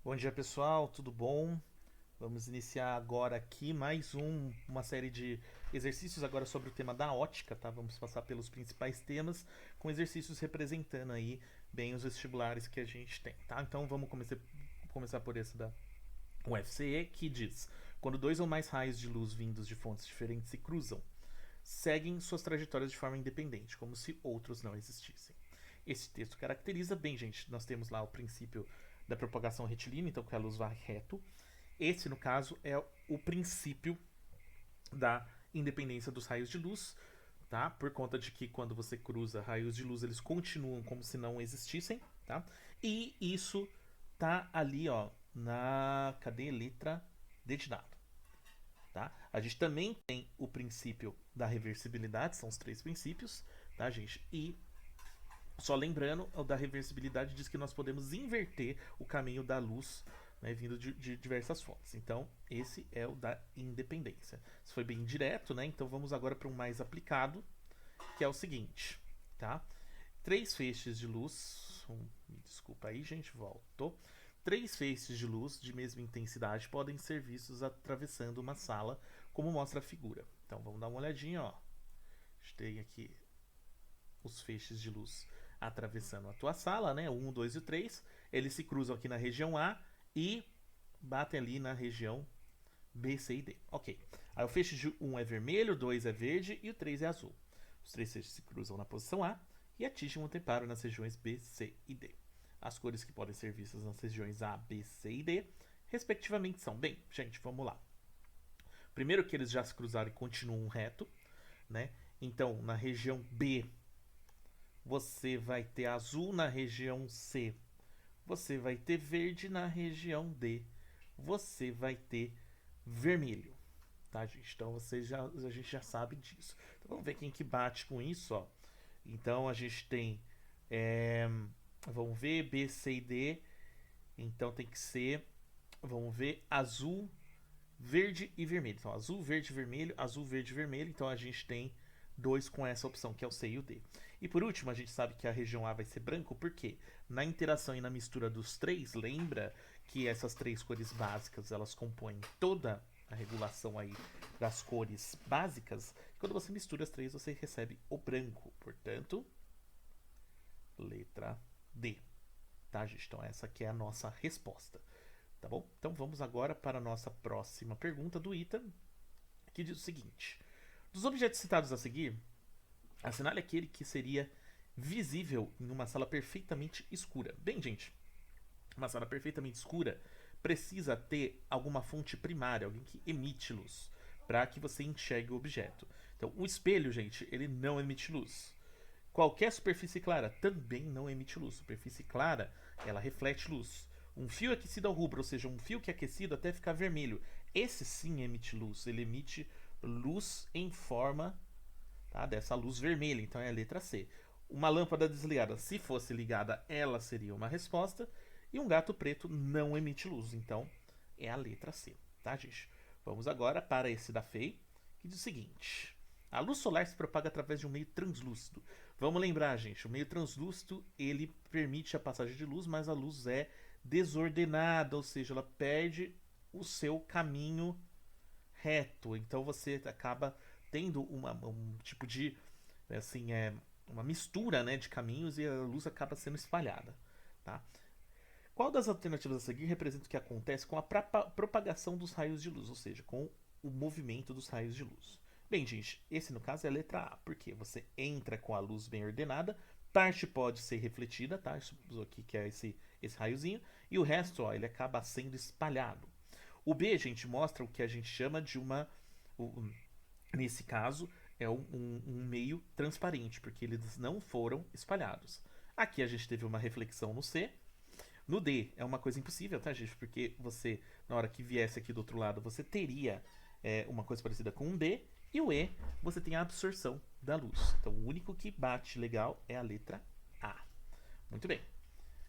Bom dia pessoal, tudo bom? Vamos iniciar agora aqui mais uma série de exercícios agora sobre o tema da ótica, tá? Vamos passar pelos principais temas com exercícios representando aí bem os vestibulares que a gente tem, tá? Então vamos começar por esse da UFCE que diz: quando dois ou mais raios de luz vindos de fontes diferentes se cruzam, seguem suas trajetórias de forma independente, como se outros não existissem. Esse texto caracteriza bem, gente, nós temos lá o princípio da propagação retilínea, então que a luz vai reto. Esse, no caso, é o princípio da independência dos raios de luz, tá? Por conta de que quando você cruza raios de luz, eles continuam como se não existissem, tá? E isso tá ali, ó, cadê letra D de dado, tá? A gente também tem o princípio da reversibilidade, são os três princípios, tá, gente? E só lembrando, o da reversibilidade diz que nós podemos inverter o caminho da luz, né, vindo de diversas fontes. Então, esse é o da independência. Isso foi bem direto, né? Então, vamos agora para um mais aplicado, que é o seguinte, tá? Três feixes de luz, me desculpa aí, gente, voltou. Três feixes de luz de mesma intensidade podem ser vistos atravessando uma sala, como mostra a figura. Então, vamos dar uma olhadinha, ó. A gente tem aqui os feixes de luz atravessando a tua sala, né? O 1, 2 e o 3. Eles se cruzam aqui na região A e batem ali na região B, C e D. Ok. Aí o feixe de 1 é vermelho, o 2 é verde e o 3 é azul. Os três feixes se cruzam na posição A e atingem um anteparo nas regiões B, C e D. As cores que podem ser vistas nas regiões A, B, C e D, respectivamente, são. Bem, gente, vamos lá. Primeiro que eles já se cruzaram e continuam reto, né? Então, na região B, você vai ter azul na região C, você vai ter verde na região D, você vai ter vermelho, tá, gente? Então a gente já sabe disso. Então vamos ver quem que bate com isso, ó. Então a gente tem, é, vamos ver B, C e D. Então tem que ser, vamos ver azul, verde e vermelho. Então azul, verde, vermelho, azul, verde, vermelho. Então a gente tem dois com essa opção, que é o C e o D. E por último, a gente sabe que a região A vai ser branco, porque na interação e na mistura dos três, lembra que essas três cores básicas, elas compõem toda a regulação aí das cores básicas. Quando você mistura as três, você recebe o branco. Portanto, letra D. Tá, gente? Então essa aqui é a nossa resposta. Tá bom? Então vamos agora para a nossa próxima pergunta do Ita, que diz o seguinte: dos objetos citados a seguir, assinale aquele que seria visível em uma sala perfeitamente escura. Bem, gente, uma sala perfeitamente escura precisa ter alguma fonte primária, alguém que emite luz, para que você enxergue o objeto. Então, o espelho, gente, ele não emite luz. Qualquer superfície clara também não emite luz. Superfície clara, ela reflete luz. Um fio aquecido ao rubro, ou seja, um fio que é aquecido até ficar vermelho, esse sim emite luz. Ele emite luz em forma, tá, dessa luz vermelha, então é a letra C. Uma lâmpada desligada, se fosse ligada, ela seria uma resposta. E um gato preto não emite luz, então é a letra C, tá, gente? Vamos agora para esse da FEI, que diz o seguinte: a luz solar se propaga através de um meio translúcido. Vamos lembrar, gente, o meio translúcido ele permite a passagem de luz, mas a luz é desordenada, ou seja, ela perde o seu caminho reto. Então você acaba tendo um tipo de, assim, uma mistura, né, de caminhos e a luz acaba sendo espalhada, tá? Qual das alternativas a seguir representa o que acontece com a propagação dos raios de luz, ou seja, com o movimento dos raios de luz? Bem, gente, esse no caso é a letra A, porque você entra com a luz bem ordenada, parte pode ser refletida, tá? Isso aqui que é esse raiozinho, e o resto, ó, ele acaba sendo espalhado. O B, gente, mostra o que a gente chama de uma. Nesse caso, é um meio transparente, porque eles não foram espalhados. Aqui a gente teve uma reflexão no C. No D é uma coisa impossível, tá, gente? Porque você, na hora que viesse aqui do outro lado, você teria uma coisa parecida com um D. E o E, você tem a absorção da luz. Então, o único que bate legal é a letra A. Muito bem.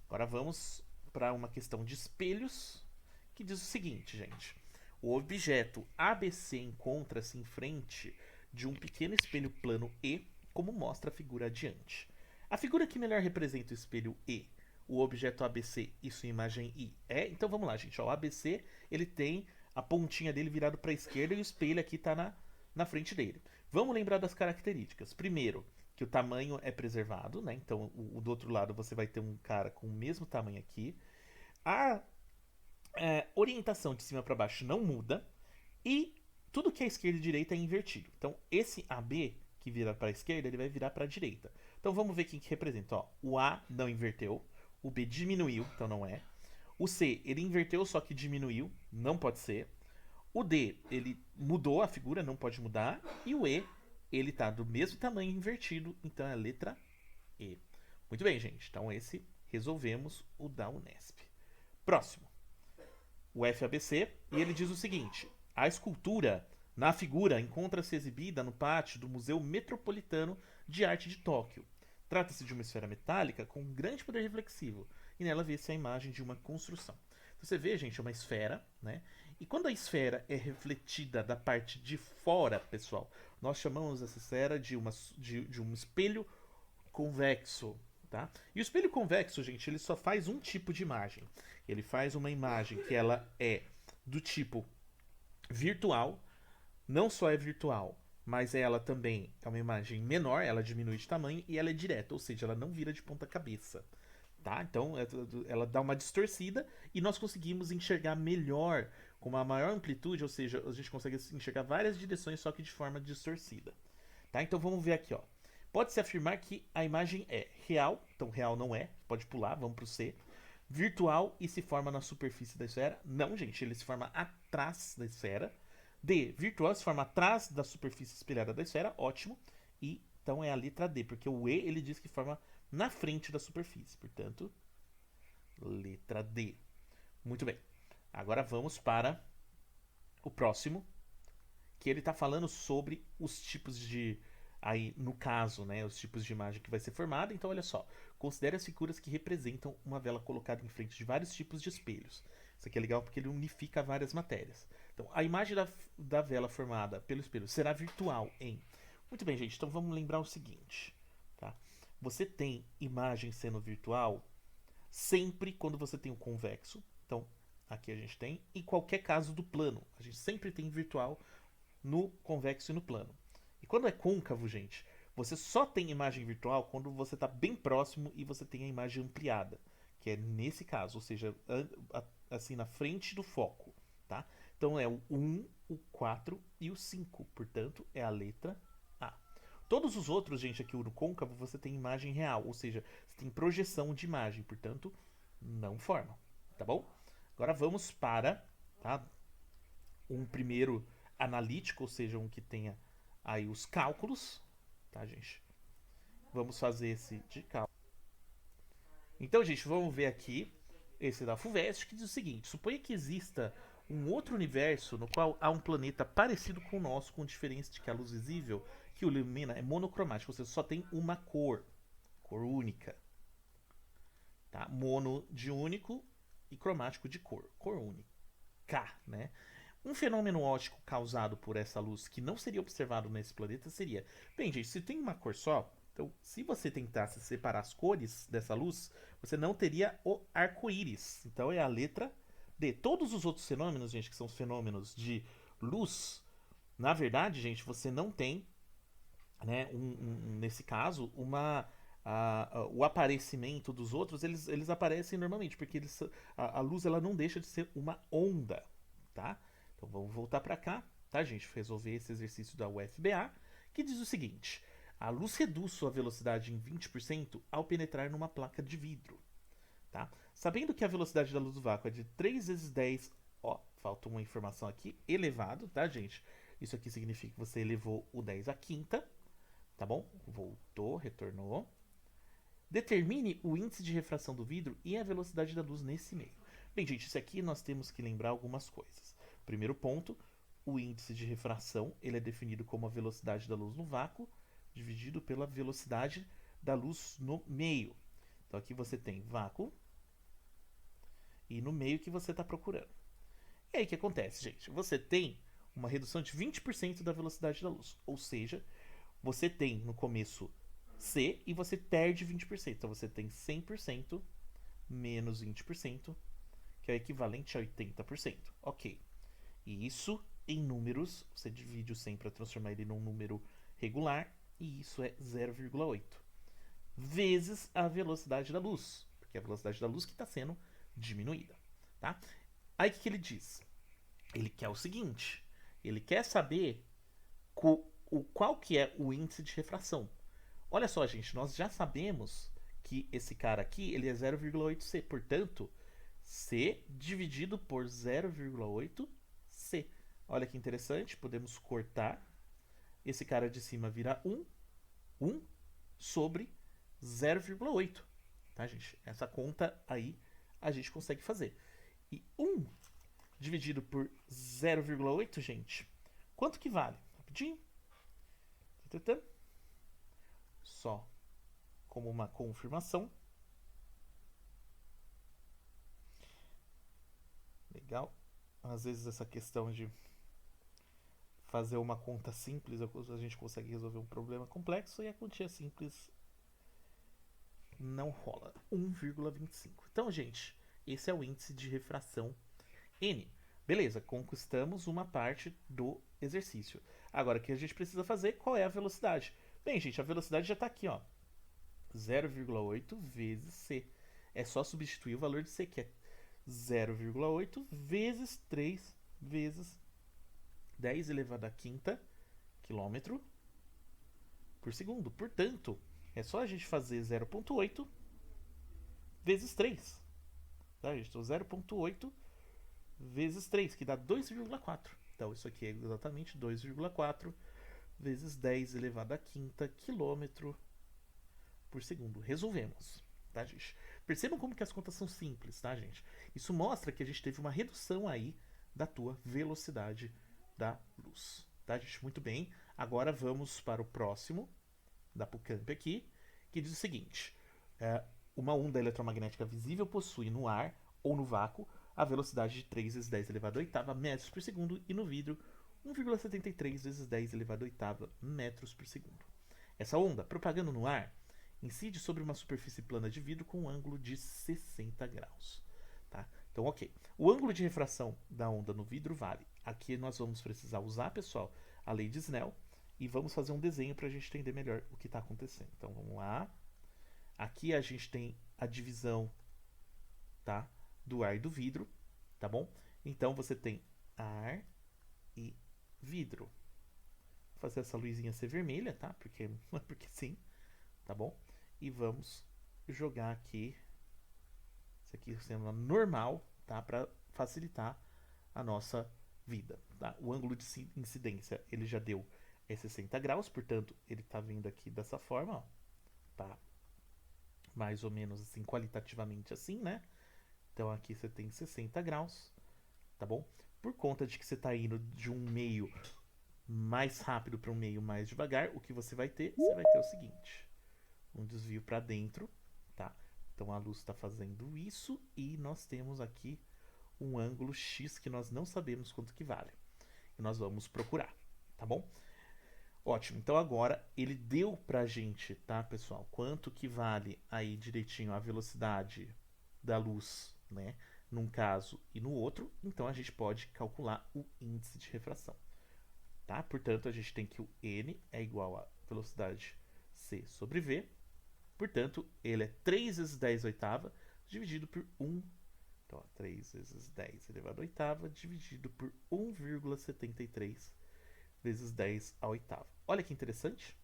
Agora vamos para uma questão de espelhos, que diz o seguinte, gente. O objeto ABC encontra-se em frente de um pequeno espelho plano E, como mostra a figura adiante. A figura que melhor representa o espelho E, o objeto ABC e sua imagem I é. Então vamos lá, gente. Ó, o ABC ele tem a pontinha dele virado para a esquerda e o espelho aqui está na frente dele. Vamos lembrar das características. Primeiro, que o tamanho é preservado, né? Então do outro lado você vai ter um cara com o mesmo tamanho aqui. A orientação de cima para baixo não muda e tudo que é esquerda e direita é invertido. Então esse AB que vira para a esquerda, ele vai virar para a direita. Então vamos ver quem que representa. Ó, o A não inverteu, o B diminuiu, então não é. O C, ele inverteu, só que diminuiu, não pode ser. O D, ele mudou a figura, não pode mudar. E o E, ele tá do mesmo tamanho invertido, então é a letra E. Muito bem, gente. Então esse resolvemos o da Unesp. Próximo. O FABC, e ele diz o seguinte: a escultura na figura encontra-se exibida no pátio do Museu Metropolitano de Arte de Tóquio. Trata-se de uma esfera metálica com um grande poder reflexivo, e nela vê-se a imagem de uma construção. Então você vê, gente, é uma esfera, né? E quando a esfera é refletida da parte de fora, pessoal, nós chamamos essa esfera de um espelho convexo, tá? E o espelho convexo, gente, ele só faz um tipo de imagem. Ele faz uma imagem que ela é do tipo virtual, não só é virtual, mas ela também é uma imagem menor, ela diminui de tamanho e ela é direta, ou seja, ela não vira de ponta cabeça. Tá? Então ela dá uma distorcida e nós conseguimos enxergar melhor, com uma maior amplitude, ou seja, a gente consegue enxergar várias direções, só que de forma distorcida. Tá? Então vamos ver aqui. Ó. Pode-se afirmar que a imagem é real, então real não é, pode pular, vamos para o C. Virtual e se forma na superfície da esfera? Não, gente, ele se forma atrás da esfera. D, virtual se forma atrás da superfície espelhada da esfera, ótimo. E então é a letra D, porque o E ele diz que forma na frente da superfície, portanto, letra D. Muito bem. Agora vamos para o próximo, que ele está falando sobre os tipos de, aí no caso, né, os tipos de imagem que vai ser formada. Então olha só, considere as figuras que representam uma vela colocada em frente de vários tipos de espelhos. Isso aqui é legal porque ele unifica várias matérias. Então a imagem da vela formada pelo espelho será virtual em... Muito bem, gente, então vamos lembrar o seguinte, tá? Você tem imagem sendo virtual sempre quando você tem o convexo. Então, aqui a gente tem. E qualquer caso do plano. A gente sempre tem virtual no convexo e no plano. E quando é côncavo, gente, você só tem imagem virtual quando você está bem próximo e você tem a imagem ampliada. Que é nesse caso, ou seja, assim na frente do foco. Tá? Então é o 1, o 4 e o 5. Portanto, é a letra A. Todos os outros, gente, aqui no côncavo, você tem imagem real, ou seja, você tem projeção de imagem, portanto, não forma, tá bom? Agora vamos para um primeiro analítico, ou seja, um que tenha aí os cálculos, tá, gente? Vamos fazer esse de cálculo. Então, gente, vamos ver aqui esse da FUVEST, que diz o seguinte: suponha que exista um outro universo no qual há um planeta parecido com o nosso, com diferença de que a luz visível que o ilumina é monocromática, ou seja, só tem uma cor única. Tá? Mono de único e cromático de cor única, né? Um fenômeno óptico causado por essa luz que não seria observado nesse planeta seria... Bem, gente, se tem uma cor só, então se você tentasse separar as cores dessa luz, você não teria o arco-íris. Então é a letra D. Todos os outros fenômenos, gente, que são os fenômenos de luz, na verdade, gente, você não tem, né, nesse caso, o aparecimento dos outros, eles aparecem normalmente, porque a luz ela não deixa de ser uma onda, tá? Então vamos voltar para cá, tá, gente? Resolver esse exercício da UFBA, que diz o seguinte: a luz reduz sua velocidade em 20% ao penetrar numa placa de vidro, tá? Sabendo que a velocidade da luz do vácuo é de 3 vezes 10, ó, falta uma informação aqui, elevado, tá, gente? Isso aqui significa que você elevou o 10 à quinta, tá bom? Voltou, retornou. Determine o índice de refração do vidro e a velocidade da luz nesse meio. Bem, gente, isso aqui nós temos que lembrar algumas coisas. Primeiro ponto, o índice de refração, ele é definido como a velocidade da luz no vácuo dividido pela velocidade da luz no meio. Então aqui você tem vácuo e no meio que você está procurando. E aí o que acontece, gente? Você tem uma redução de 20% da velocidade da luz, ou seja, você tem no começo C e você perde 20%. Então você tem 100% menos 20%, que é o equivalente a 80%. Ok. E isso, em números, você divide o 100 para transformar ele num número regular, e isso é 0,8 vezes a velocidade da luz, porque é a velocidade da luz que está sendo diminuída. Tá? Aí o que ele diz? Ele quer o seguinte, ele quer saber qual que é o índice de refração. Olha só, gente, nós já sabemos que esse cara aqui ele é 0,8C, portanto, C dividido por 0,8C. Olha que interessante, podemos cortar. Esse cara de cima vira 1 sobre 0,8. Tá, gente? Essa conta aí a gente consegue fazer. E 1 dividido por 0,8, gente, quanto que vale? Rapidinho. Só como uma confirmação. Legal. Às vezes essa questão de fazer uma conta simples, a gente consegue resolver um problema complexo e a quantia simples não rola. 1,25. Então, gente, esse é o índice de refração N. Beleza, conquistamos uma parte do exercício. Agora, o que a gente precisa fazer? Qual é a velocidade? Bem, gente, a velocidade já está aqui, ó. 0,8 vezes C. É só substituir o valor de C, que é 0,8 vezes 3 vezes 10 elevado a quinta quilômetro por segundo. Portanto, é só a gente fazer 0,8 vezes 3. Tá, gente? Então, 0,8 vezes 3, que dá 2,4. Então, isso aqui é exatamente 2,4 vezes 10 elevado a quinta quilômetro por segundo. Resolvemos, tá, gente? Percebam como que as contas são simples, tá, gente? Isso mostra que a gente teve uma redução aí da tua velocidade da luz, tá, gente? Muito bem. Agora vamos para o próximo da PUCamp aqui, que diz o seguinte: uma onda eletromagnética visível possui no ar ou no vácuo a velocidade de 3 vezes 10 elevado a oitava metros por segundo e no vidro 1,73 vezes 10 elevado a oitava metros por segundo. Essa onda, propagando no ar, incide sobre uma superfície plana de vidro com um ângulo de 60 graus. Tá? Então, ok. O ângulo de refração da onda no vidro vale. Aqui nós vamos precisar usar, pessoal, a lei de Snell e vamos fazer um desenho para a gente entender melhor o que está acontecendo. Então, vamos lá. Aqui a gente tem a divisão, tá, do ar e do vidro, tá bom? Então, você tem ar e vidro. Vou fazer essa luzinha ser vermelha, tá? Porque sim, tá bom? E vamos jogar aqui, isso aqui sendo normal, tá? Para facilitar a nossa vida, tá? O ângulo de incidência, ele já deu 60 graus, portanto, ele tá vindo aqui dessa forma, ó, tá? Mais ou menos assim, qualitativamente assim, né? Então aqui você tem 60 graus, tá bom? Por conta de que você está indo de um meio mais rápido para um meio mais devagar, o que você vai ter? Você vai ter o seguinte: um desvio para dentro, tá? Então a luz está fazendo isso e nós temos aqui um ângulo X que nós não sabemos quanto que vale. E nós vamos procurar, tá bom? Ótimo, então agora ele deu pra gente, tá, pessoal? Quanto que vale aí direitinho a velocidade da luz, né? Num caso e no outro, então a gente pode calcular o índice de refração, tá? Portanto, a gente tem que o N é igual a velocidade C sobre V, portanto, ele é 3 vezes 10 oitava dividido por 1. Então, 3 vezes 10 elevado a oitava dividido por 1,73 vezes 10 a oitava. Olha que interessante.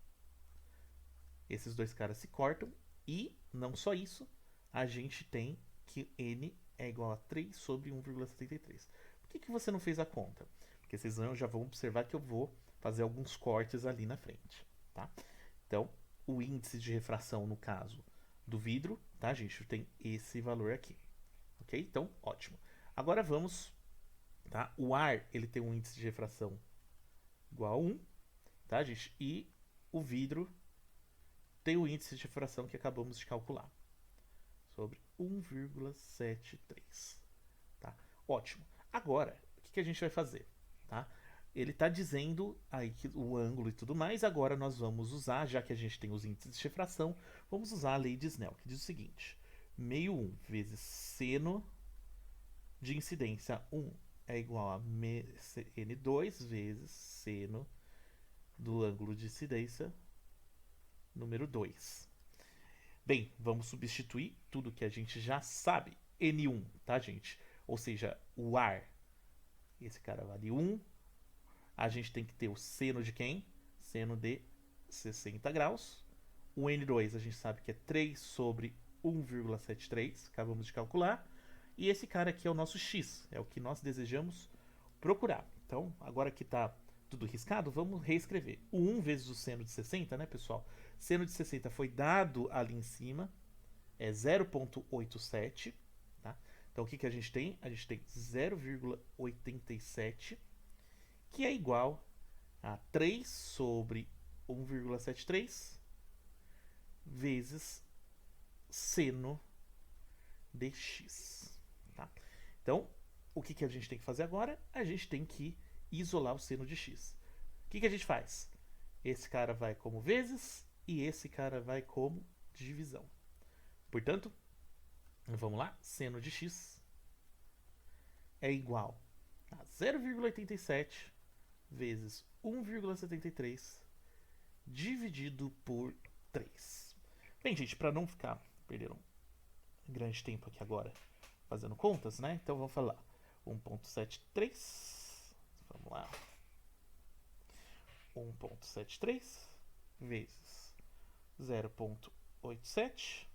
Esses dois caras se cortam e, não só isso, a gente tem que N é igual a 3 sobre 1,73. Por que você não fez a conta? Porque vocês já vão observar que eu vou fazer alguns cortes ali na frente, tá? Então, o índice de refração, no caso do vidro, tá, gente? Tem esse valor aqui, ok? Então, ótimo. Agora vamos, tá? O ar, ele tem um índice de refração igual a 1, tá, gente? E o vidro tem o índice de refração que acabamos de calcular, sobre 1,73, tá? Ótimo. Agora, o que a gente vai fazer, tá? Ele está dizendo aí que o ângulo e tudo mais, agora nós vamos usar, já que a gente tem os índices de refração, vamos usar a lei de Snell, que diz o seguinte: meio 1 vezes seno de incidência 1 é igual a N2 vezes seno do ângulo de incidência número 2. Bem, vamos substituir tudo que a gente já sabe. N1, tá, gente? Ou seja, o ar. Esse cara vale 1. A gente tem que ter o seno de quem? Seno de 60 graus. O N2 a gente sabe que é 3 sobre 1,73. Acabamos de calcular. E esse cara aqui é o nosso x. É o que nós desejamos procurar. Então, agora que está tudo riscado, vamos reescrever. O 1 vezes o seno de 60, né, pessoal? Seno de 60 foi dado ali em cima. É 0,87. Tá? Então, o que a gente tem? A gente tem 0,87, que é igual a 3 sobre 1,73 vezes seno de x. Tá? Então, o que a gente tem que fazer agora? A gente tem que isolar o seno de x. O que a gente faz? Esse cara vai como vezes e esse cara vai como divisão. Portanto, vamos lá, seno de x é igual a 0,87 vezes 1,73 dividido por 3. Bem, gente, para não ficar perdendo um grande tempo aqui agora fazendo contas, né? Então vamos falar 1,73. Vamos lá. 1,73 vezes 0,87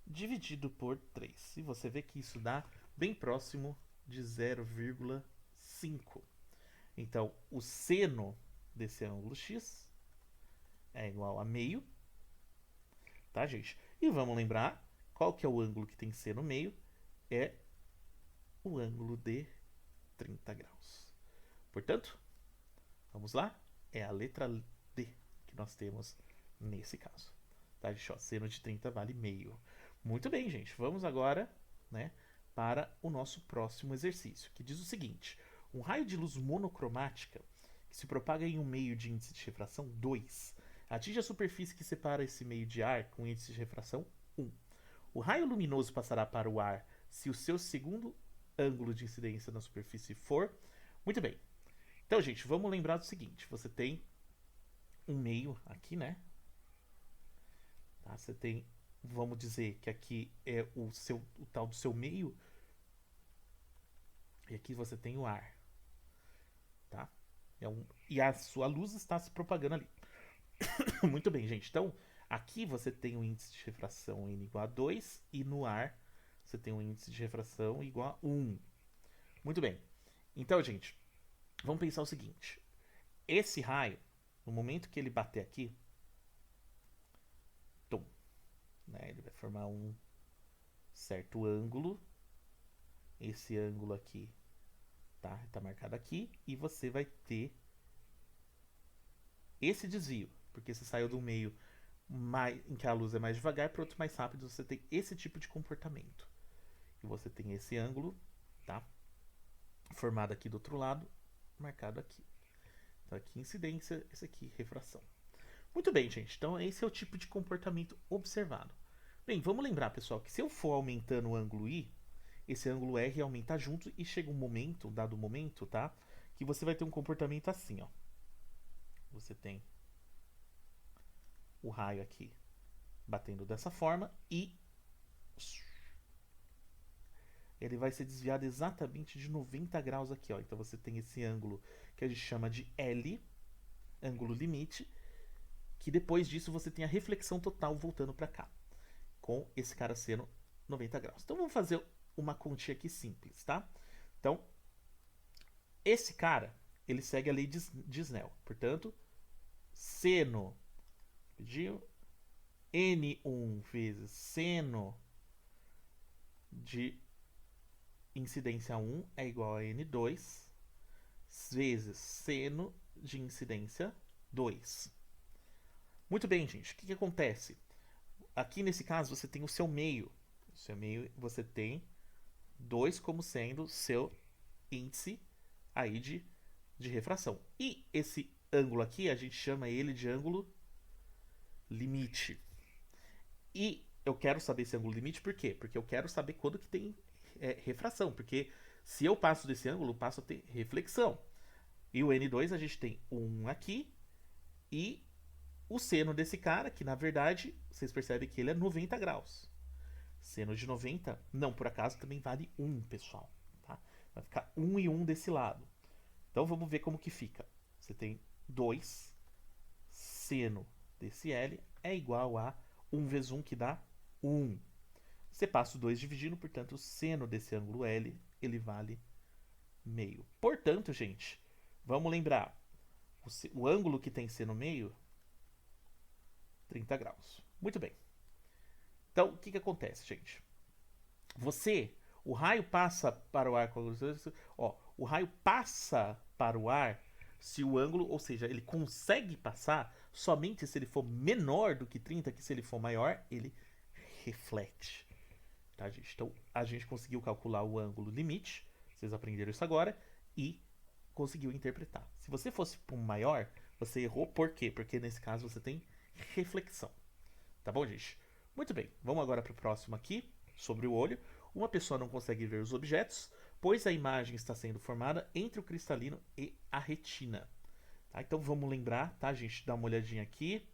dividido por 3. E você vê que isso dá bem próximo de 0,5. Então, o seno desse ângulo x é igual a meio. Tá, gente? E vamos lembrar qual que é o ângulo que tem seno meio? É o ângulo de 30 graus. Portanto, vamos lá? É a letra D que nós temos nesse caso. Tá, gente? Ó, seno de 30 vale meio. Muito bem, gente. Vamos agora, né, para o nosso próximo exercício, que diz o seguinte: um raio de luz monocromática que se propaga em um meio de índice de refração 2 atinge a superfície que separa esse meio de ar com índice de refração 1. O raio luminoso passará para o ar se o seu segundo ângulo de incidência na superfície for... Muito bem. Então, gente, vamos lembrar do seguinte. Você tem um meio aqui, né? Tá? Você tem... Vamos dizer que aqui é o tal do seu meio. E aqui você tem o ar. Tá? E a sua luz está se propagando ali. Muito bem, gente. Então, aqui você tem um índice de refração N igual a 2 e no ar você tem um índice de refração igual a 1. Muito bem. Então, gente, vamos pensar o seguinte. Esse raio, no momento que ele bater aqui, tum, né, ele vai formar um certo ângulo. Esse ângulo aqui tá marcado aqui. E você vai ter esse desvio, porque você saiu do meio em que a luz é mais devagar para outro mais rápido. Você tem esse tipo de comportamento. E você tem esse ângulo, tá? Formado aqui do outro lado, marcado aqui. Então aqui incidência, esse aqui refração. Muito bem, gente. Então esse é o tipo de comportamento observado. Bem, vamos lembrar, pessoal, que se eu for aumentando o ângulo I, esse ângulo R aumenta junto e chega um momento, um dado momento, tá? Que você vai ter um comportamento assim, ó. Você tem o raio aqui batendo dessa forma e ele vai ser desviado exatamente de 90 graus aqui, ó. Então você tem esse ângulo que a gente chama de L, ângulo limite, que depois disso você tem a reflexão total voltando para cá, com esse cara sendo 90 graus. Então vamos fazer uma continha aqui simples, tá? Então, esse cara, ele segue a lei de Snell. Portanto, seno de N1 vezes seno de incidência 1 é igual a N2 vezes seno de incidência 2. Muito bem, gente. O que acontece? Aqui nesse caso você tem o seu meio. O seu meio você tem 2 como sendo seu índice aí de refração. E esse ângulo aqui a gente chama ele de ângulo limite. E eu quero saber esse ângulo limite, por quê? Porque eu quero saber quando que tem refração, porque se eu passo desse ângulo, eu passo a ter reflexão. E o N2 a gente tem um aqui e o seno desse cara, que na verdade, vocês percebem que ele é 90 graus. Seno de 90, não por acaso, também vale 1, pessoal. Tá? Vai ficar 1 e 1 desse lado. Então vamos ver como que fica. Você tem 2, seno desse L é igual a 1 vezes 1, que dá 1. Você passa o 2 dividindo, portanto, o seno desse ângulo L, ele vale meio. Portanto, gente, vamos lembrar, o ângulo que tem seno meio, 30 graus. Muito bem. Então, o que acontece, gente? O raio passa para o ar, o raio passa para o ar se o ângulo, ou seja, ele consegue passar somente se ele for menor do que 30, que se ele for maior, ele reflete. Tá, gente? Então, a gente conseguiu calcular o ângulo limite, vocês aprenderam isso agora, e conseguiu interpretar. Se você fosse para um maior, você errou, por quê? Porque nesse caso você tem reflexão. Tá bom, gente? Muito bem, vamos agora para o próximo aqui, sobre o olho. Uma pessoa não consegue ver os objetos, pois a imagem está sendo formada entre o cristalino e a retina. Tá? Então vamos lembrar, tá, gente? Dá uma olhadinha aqui.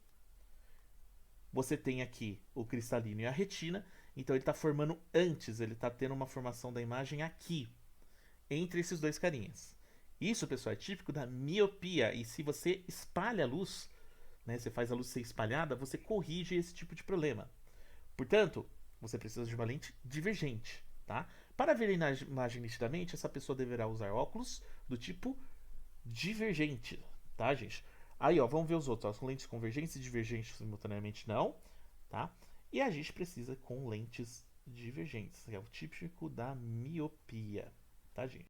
Você tem aqui o cristalino e a retina, então ele está formando antes, ele está tendo uma formação da imagem aqui, entre esses dois carinhas. Isso, pessoal, é típico da miopia, e se você espalha a luz, né, você faz a luz ser espalhada, você corrige esse tipo de problema. Portanto, você precisa de uma lente divergente, tá? Para ver a imagem nitidamente, essa pessoa deverá usar óculos do tipo divergente, tá, gente? Aí, ó, vamos ver os outros. Ó, lentes convergentes e divergentes simultaneamente não, tá? E a gente precisa com lentes divergentes, que é o típico da miopia, tá, gente?